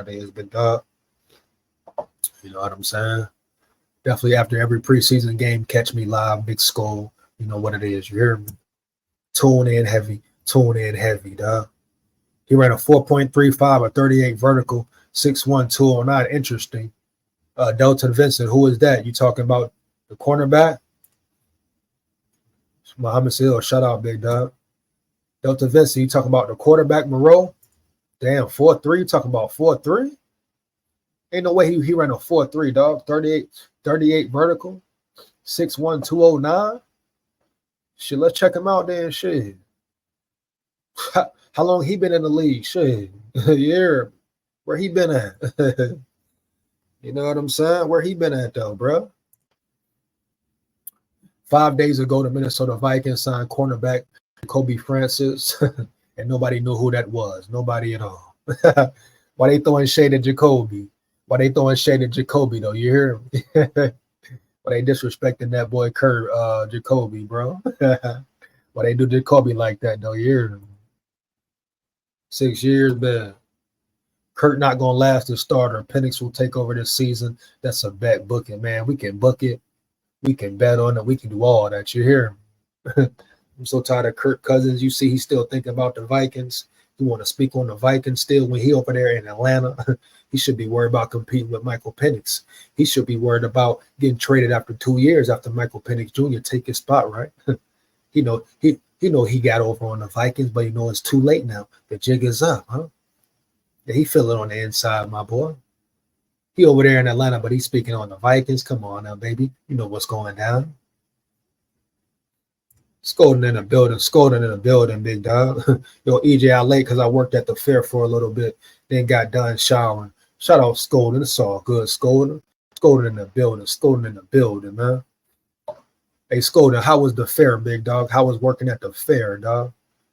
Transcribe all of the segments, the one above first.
nowadays, big dog. You know what I'm saying? Definitely after every preseason game, catch me live, big SKOL. You know what it is. You hear me? Tune in heavy, dog. He ran a 4.35, a 38 vertical, 6'1", 209. Interesting. Delton Vincent, who is that? You talking about the cornerback? Muhammad Seal, shout out, big dog. Delton Vincent, you talking about the quarterback, Moreau? Damn, 4'3", talking about 4'3"? Ain't no way he ran a 4'3", dog. 38 vertical, 6'1", 209. Shit, let's check him out then. Shit. How long he been in the league? Shit. Yeah. Where he been at? You know what I'm saying? Where he been at though, bro? 5 days ago, the Minnesota Vikings signed cornerback Kobe Francis, and nobody knew who that was. Nobody at all. Why they throwing shade at Jacoby? Why they throwing shade at Jacoby though? You hear me? Why they disrespecting that boy Kurt Jacoby, bro? Why they do Jacoby like that though? You hear me? 6 years, man. Kurt not gonna last as starter. Penix will take over this season. That's a bet. Book it, man. We can book it. We can bet on it. We can do all that. You hear me? I'm so tired of Kirk Cousins. You see, he's still thinking about the Vikings. He want to speak on the Vikings still when he over there in Atlanta. He should be worried about competing with Michael Penix. He should be worried about getting traded after 2 years after Michael Penix Jr. take his spot, right? He know he got over on the Vikings, but you know it's too late now. The jig is up, huh? Yeah, he feel it on the inside, my boy. He over there in Atlanta, but he's speaking on the Vikings. Come on now, baby. You know what's going down. Scolding in the building, big dog. Yo, EJ, I late because I worked at the fair for a little bit, then got done showering. Shout out Scolding. It's all good. Scolding in the building, man. Hey, Scolding, how was the fair, big dog? How was working at the fair, dog?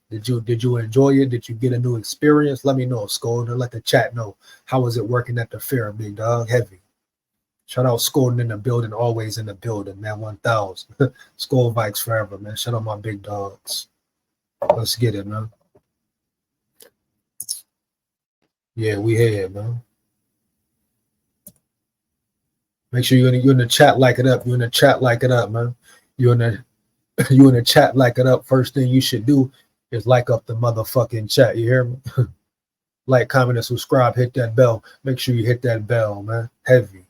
Did you enjoy it? Did you get a new experience? Let me know, Scolding. Let the chat know. How was it working at the fair, big dog? Heavy. Shout out Scolding in the building, always in the building, man. 1,000. SKOL Vikes forever, man. Shout out my big dogs. Let's get it, man. Yeah, we here, man. Make sure you're in the chat, like it up. You're in the chat, like it up, man. You in the chat, like it up. First thing you should do is like up the motherfucking chat. You hear me? Like, comment, and subscribe. Hit that bell. Make sure you hit that bell, man. Heavy.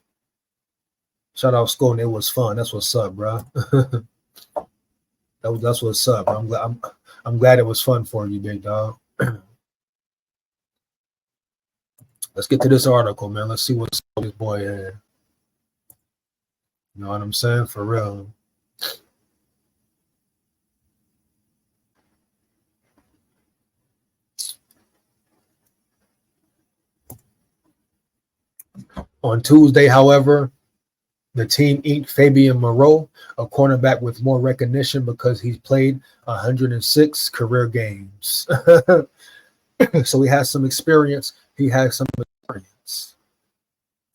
Shout out SKOL. It was fun. That's what's up, bro. That's what's up. I'm glad it was fun for you, big dog. Let's get to this article, man. Let's see what's this boy had. You know what I'm saying? For real. On Tuesday, however, the team inked Fabian Moreau, a cornerback with more recognition because he's played 106 career games. So he has some experience.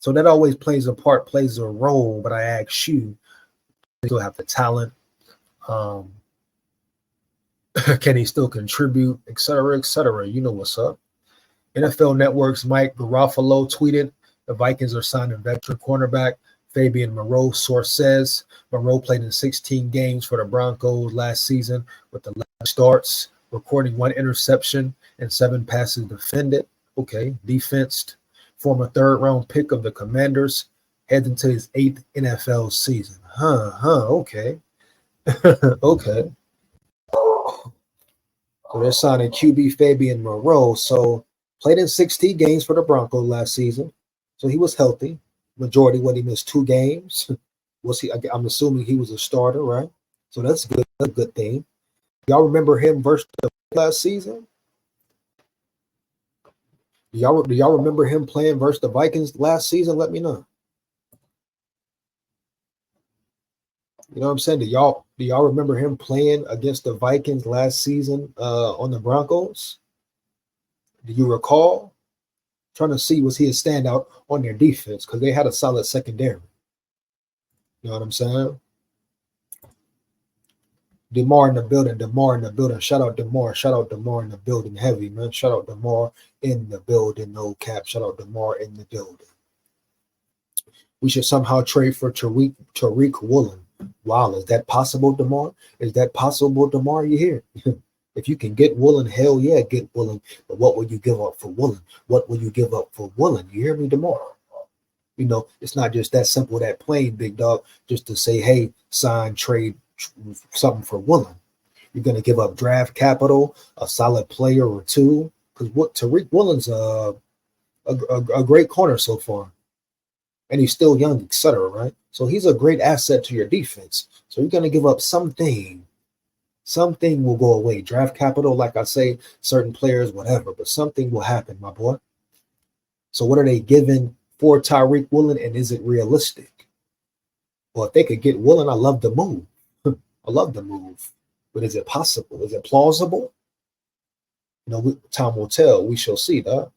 So that always plays a part, plays a role. But I ask you, still have the talent? Can he still contribute, et cetera, et cetera? You know what's up. NFL Network's Mike Garofalo tweeted, the Vikings are signing veteran cornerback Fabian Moreau. Source says Moreau played in 16 games for the Broncos last season with 11 starts, recording 1 interception and 7 passes defended. Okay, defensed. Former third-round pick of the Commanders, heads into his 8th NFL season. Okay. Okay. So they're signing QB Fabian Moreau. So played in 16 games for the Broncos last season. So he was healthy. Majority when he missed 2 games. I'm assuming he was a starter, right? So that's good. That's a good thing. Y'all remember him versus the last season? Do y'all remember him playing versus the Vikings last season? Let me know. You know what I'm saying? Do y'all remember him playing against the Vikings last season on the Broncos? Do you recall? Trying to see, was he a standout on their defense? Because they had a solid secondary. You know what I'm saying? DeMar in the building. DeMar in the building. Shout out DeMar. Shout out DeMar in the building. Heavy, man. Shout out DeMar in the building. No cap. Shout out DeMar in the building. We should somehow trade for Tariq Woolen. Wow, is that possible, DeMar? Is that possible, DeMar? You hear? If you can get Woolen, hell yeah, get Woolen. But what will you give up for Woolen? What will you give up for Woolen? You hear me, DeMar? You know, it's not just that simple, that plain, big dog, just to say, hey, sign, trade something for Woolen. You're going to give up draft capital, a solid player or two, because what Tariq Woolen's a great corner so far. And he's still young, etc., right? So he's a great asset to your defense. So you're going to give up something. Something will go away. Draft capital, like I say, certain players, whatever. But something will happen, my boy. So what are they giving for Tariq Woolen, and is it realistic? Well, if they could get Woolen, I love the move. I love the move. But is it possible? Is it plausible? You know, time will tell. We shall see, though.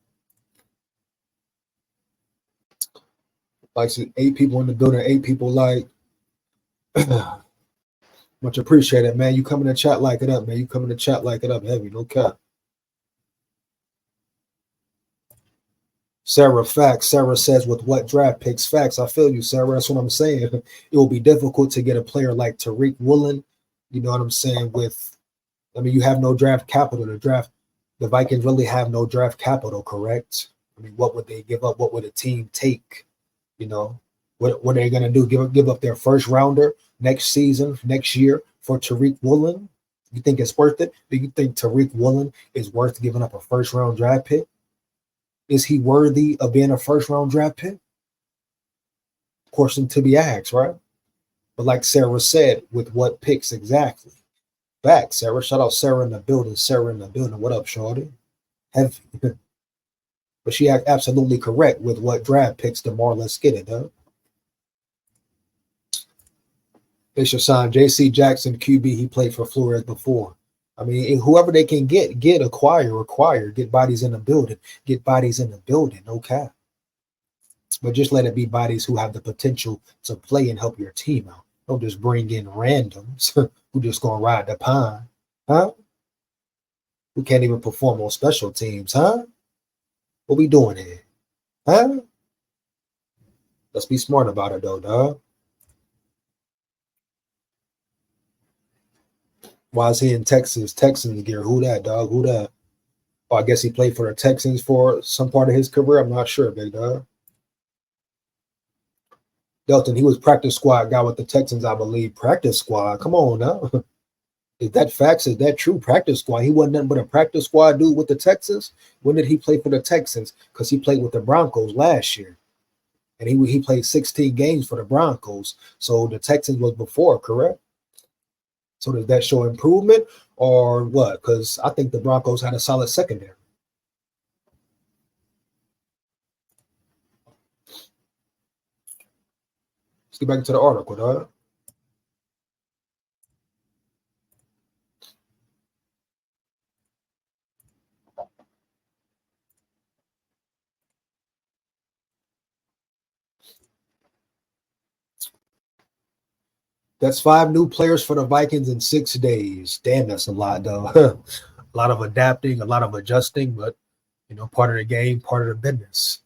Like 8 people in the building, 8 people like. Much appreciated, man. You come in the chat, like it up, man. You come in the chat, like it up, heavy, no cap. Sarah, facts. Sarah says, with what draft picks? Facts. I feel you, Sarah. That's what I'm saying. It will be difficult to get a player like Tariq Woolen. You know what I'm saying? You have no draft capital. The Vikings really have no draft capital, correct? I mean, what would they give up? What would a team take? You know, what are they going to do? Give up their first rounder next season, next year for Tariq Woolen? You think it's worth it? Do you think Tariq Woolen is worth giving up a first round draft pick? Is he worthy of being a first round draft pick? Question to be asked, right? But like Sarah said, with what picks exactly? Back, Sarah. Shout out Sarah in the building. Sarah in the building. What up, shorty? Heavy. But she absolutely correct with what draft picks, DeMar. Let's get it, huh? They should sign J.C. Jackson, QB. He played for Flores before. I mean, whoever they can acquire, get bodies in the building. Get bodies in the building, no cap. But just let it be bodies who have the potential to play and help your team out. Don't just bring in randoms who just going to ride the pine, huh? Who can't even perform on special teams, huh? What we doing here? Huh? Let's be smart about it, though, dog. Why is he in Texas? Texans gear. Who that, dog? Who that? Oh, I guess he played for the Texans for some part of his career. I'm not sure, big dog. Delton, he was practice squad guy with the Texans, I believe. Practice squad. Come on now. Is that facts? Is that true? Practice squad. He wasn't nothing but a practice squad dude with the Texans. When did he play for the Texans? Because he played with the Broncos last year. And he played 16 games for the Broncos. So the Texans was before, correct? So does that show improvement or what? Because I think the Broncos had a solid secondary. Let's get back into the article, dog. That's 5 new players for the Vikings in 6 days. Damn, that's a lot, though. A lot of adapting, a lot of adjusting, but, you know, part of the game, part of the business.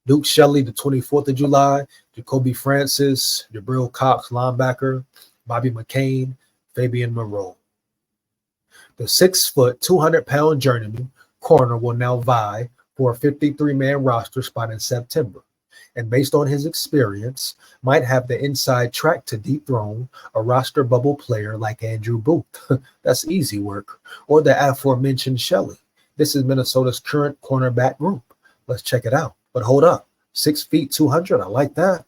Duke Shelley, the 24th of July. Jacoby Francis, Jabril Cox, linebacker. Bobby McCain, Fabian Moreau. The 6-foot, 200-pound journeyman corner will now vie for a 53-man roster spot in September. And based on his experience, might have the inside track to dethrone a roster bubble player like Andrew Booth. That's easy work. Or the aforementioned Shelley. This is Minnesota's current cornerback group. Let's check it out. But hold up. 6 feet, 200. I like that.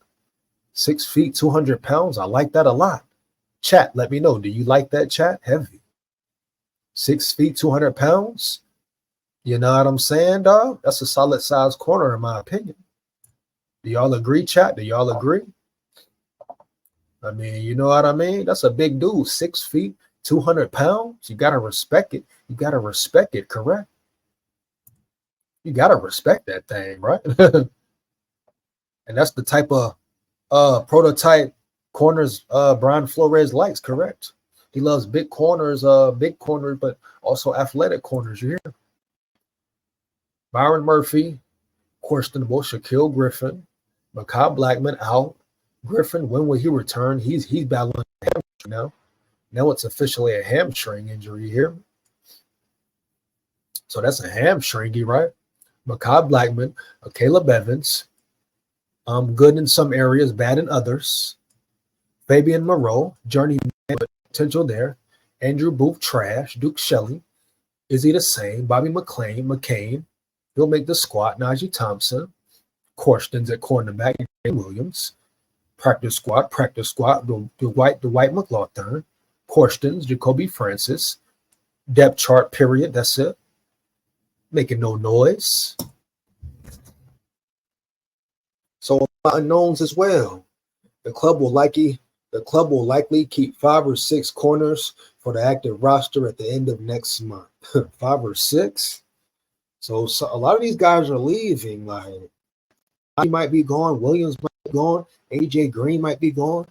6 feet, 200 pounds. I like that a lot. Chat, let me know. Do you like that, chat? Heavy. 6 feet, 200 pounds. You know what I'm saying, dog? That's a solid size corner in my opinion. Do y'all agree, chat? Do y'all agree? I mean, you know what I mean? That's a big dude. 6 feet, 200 pounds. You got to respect it. You got to respect it, correct? You got to respect that thing, right? And that's the type of prototype corners Brian Flores likes, correct? He loves big corners, but also athletic corners. You hear? Byron Murphy, questionable. Shaquille Griffin, Mekhi Blackman out. Griffin, when will he return? He's battling a hamstring now. Now it's officially a hamstring injury here. So that's a hamstringy, right? Mekhi Blackman, Caleb Evans, good in some areas, bad in others. Fabian Moreau, journeyman, potential there. Andrew Booth, trash. Duke Shelley, is he the same? Bobby McCain, he'll make the squad. Najee Thompson, questions at cornerback. Williams, practice squad. Dwight McLaughlin, questions. Jacoby Francis, depth chart. Period. That's it. Making no noise. So a lot of unknowns as well. The club will likely keep 5 or 6 corners for the active roster at the end of next month. 5 or 6. So a lot of these guys are leaving. Like, he might be gone. Williams might be gone. AJ Green might be gone.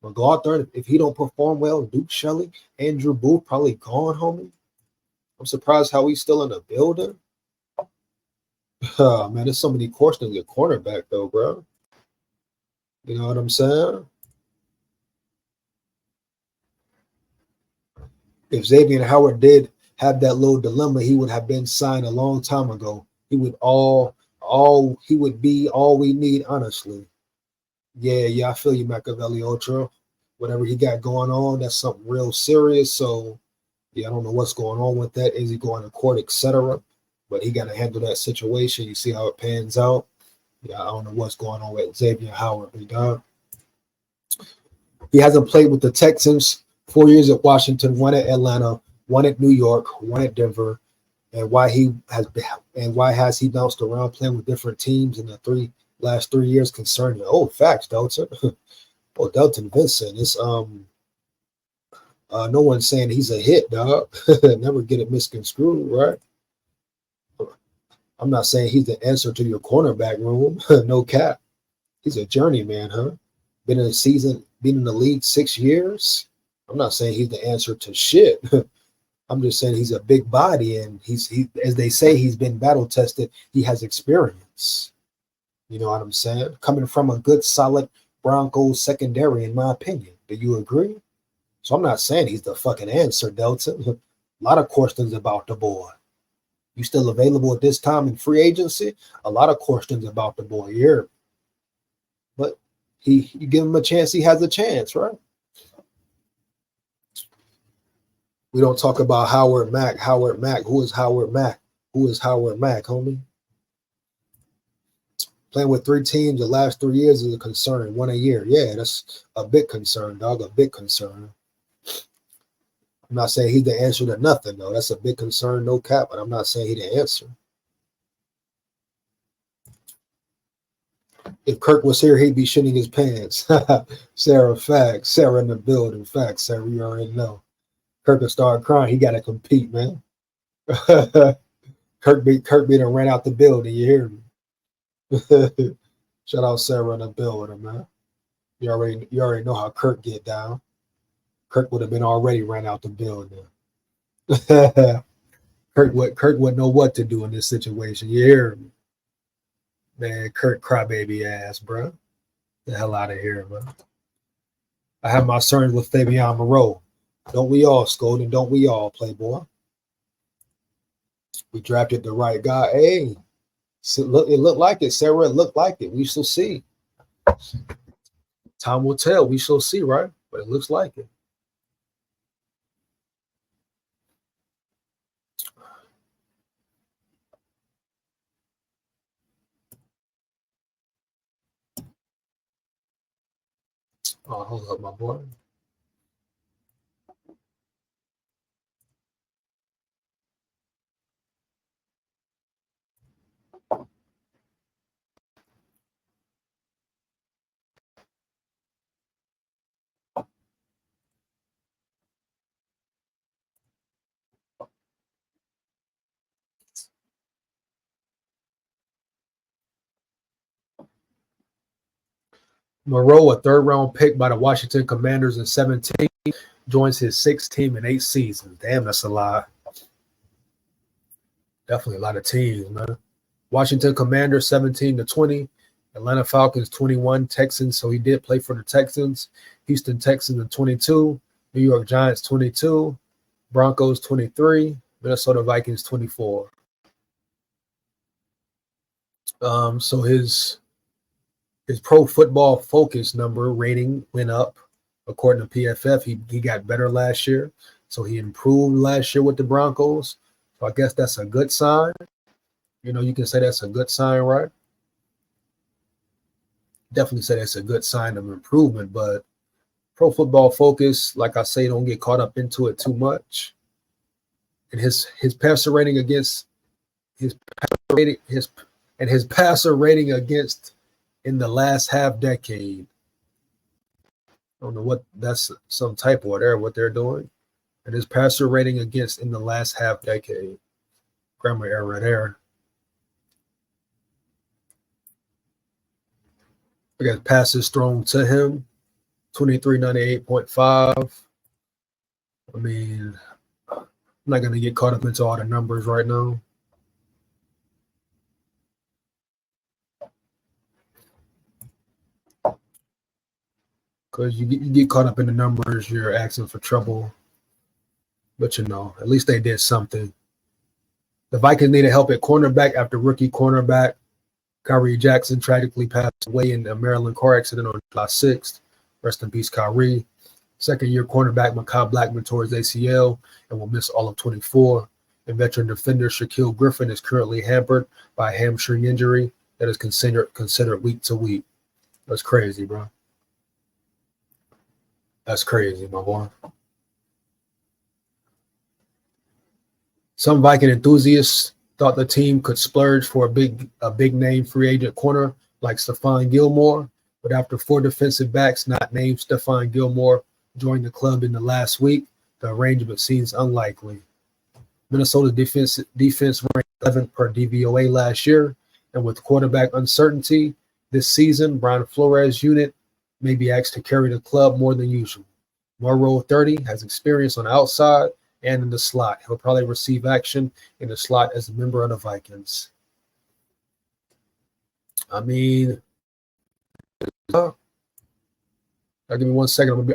McLaughlin, if he don't perform well, Duke Shelley, Andrew Booth probably gone, homie. I'm surprised how he's still in the building. Oh, man, there's so many questions at cornerback, though, bro. You know what I'm saying? If Xavier Howard did have that little dilemma, he would have been signed a long time ago. He would be all we need, honestly. Yeah, I feel you, Machiavelli Ultra. Whatever he got going on, that's something real serious. So, yeah, I don't know what's going on with that. Is he going to court, etc.? But he got to handle that situation. You see how it pans out. Yeah, I don't know what's going on with Xavier Howard, big dog. He hasn't played with the Texans. 4 years at Washington, 1 at Atlanta, 1 at New York, 1 at Denver. And why has he bounced around playing with different teams in the last 3 years concerning? Oh, facts, Delton. Oh, Delton Vincent. It's no one's saying he's a hit, dog. Never get it misconstrued, right? I'm not saying he's the answer to your cornerback room. No cap. He's a journeyman, huh? Been in the league 6 years. I'm not saying he's the answer to shit. I'm just saying he's a big body, and he as they say, he's been battle tested. He has experience. You know what I'm saying? Coming from a good, solid Broncos secondary, in my opinion. Do you agree? So I'm not saying he's the fucking answer, Delta. A lot of questions about the boy. You still available at this time in free agency? A lot of questions about the boy here. But you give him a chance, he has a chance, right? We don't talk about Howard Mack. Who is Howard Mack? Who is Howard Mack, homie? Playing with 3 teams the last 3 years is a concern. 1 a year. Yeah, that's a big concern, dog. A big concern. I'm not saying he's the answer to nothing, though. That's a big concern, no cap, but I'm not saying he's the answer. If Kirk was here, he'd be shitting his pants. Sarah, facts. Sarah in the building. Facts, Sarah, you already know. Kirk will start crying. He got to compete, man. Kirk be done ran out the building. You hear me? Shout out Sarah in the building, man. You already know how Kirk get down. Kirk would have been already ran out the building. Kirk wouldn't know what to do in this situation. You hear me? Man, Kirk crybaby ass, bro. The hell out of here, man. I have my concerns with Fabian Moreau. Don't we all, SKOL, and don't we all, Playboy? We drafted the right guy. Hey, so it looked like it, Sarah. It looked like it. We shall see. Time will tell. We shall see, right? But it looks like it. Oh, hold up, my boy. Moreau, a 3rd-round pick by the Washington Commanders in 2017. joins his 6th team in 8 seasons. Damn, that's a lot. Definitely a lot of teams, man. Washington Commanders 17-20. Atlanta Falcons 21. Texans, so he did play for the Texans. Houston Texans in 22. New York Giants 22. Broncos 23. Minnesota Vikings 24. So his Pro Football Focus number rating went up. According to PFF, he got better last year. So he improved last year with the Broncos. So I guess that's a good sign. You know, you can say that's a good sign, right? Definitely say that's a good sign of improvement, but Pro Football Focus, like I say, don't get caught up into it too much. And his passer rating against his passer rating against in the last half decade. I don't know what that's some typo there, what they're doing. And his passer rating against in the last half decade. Grammar error there. I got passes thrown to him, 2398.5. I mean, I'm not going to get caught up into all the numbers right now. Because you get caught up in the numbers, you're asking for trouble. But, you know, at least they did something. The Vikings needed help at cornerback after rookie cornerback Kyrie Jackson tragically passed away in a Maryland car accident on July 6th. Rest in peace, Kyrie. Second-year cornerback Mekhi Blackman tore his ACL and will miss all of 24. And veteran defender Shaquille Griffin is currently hampered by a hamstring injury that is considered week to week. That's crazy, bro. That's crazy, my boy. Some Viking enthusiasts thought the team could splurge for a big name free agent corner like Stephon Gilmore, but after 4 defensive backs not named Stephon Gilmore joined the club in the last week, the arrangement seems unlikely. Minnesota defense ranked 11th per DVOA last year, and with quarterback uncertainty this season, Brian Flores' unit may be asked to carry the club more than usual. Moreau, 30, has experience on the outside and in the slot. He'll probably receive action in the slot as a member of the Vikings. I mean, give me 1 second. I'm